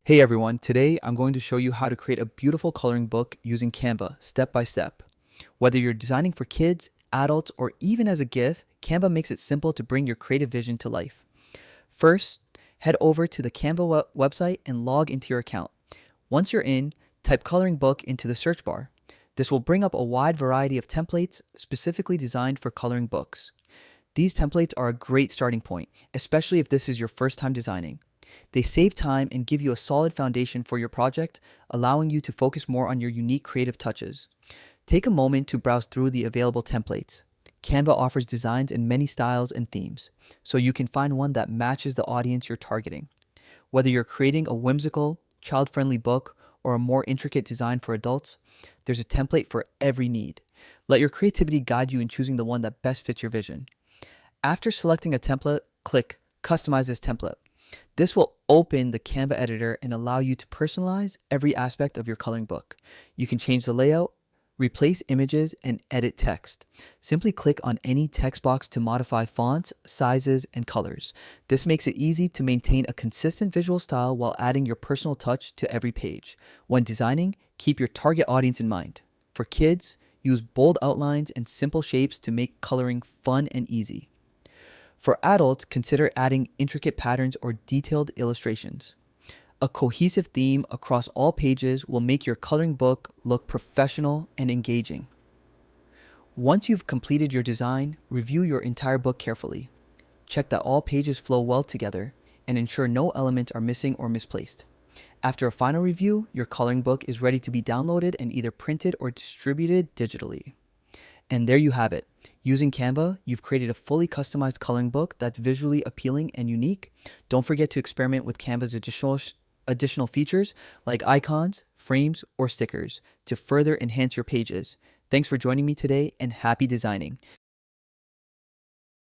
Hey everyone, today I'm going to show you how to create a beautiful coloring book using Canva step by step. Whether you're designing for kids, adults, or even as a gift, Canva makes it simple to bring your creative vision to life. First, head over to the Canva website and log into your account. Once you're in, type coloring book into the search bar. This will bring up a wide variety of templates specifically designed for coloring books. These templates are a great starting point, especially if this is your first time designing. They save time and give you a solid foundation for your project, allowing you to focus more on your unique creative touches. Take a moment to browse through the available templates. Canva offers designs in many styles and themes, so you can find one that matches the audience you're targeting. Whether you're creating a whimsical, child-friendly book or a more intricate design for adults, there's a template for every need. Let your creativity guide you in choosing the one that best fits your vision. After selecting a template, click Customize this template. This will open the Canva editor and allow you to personalize every aspect of your coloring book. You can change the layout, replace images, and edit text. Simply click on any text box to modify fonts, sizes, and colors. This makes it easy to maintain a consistent visual style while adding your personal touch to every page. When designing, keep your target audience in mind. For kids, use bold outlines and simple shapes to make coloring fun and easy. For adults, consider adding intricate patterns or detailed illustrations. A cohesive theme across all pages will make your coloring book look professional and engaging. Once you've completed your design, review your entire book carefully. Check that all pages flow well together and ensure no elements are missing or misplaced. After a final review, your coloring book is ready to be downloaded and either printed or distributed digitally. And there you have it. Using Canva, you've created a fully customized coloring book that's visually appealing and unique. Don't forget to experiment with Canva's additional features like icons, frames, or stickers to further enhance your pages. Thanks for joining me today and happy designing.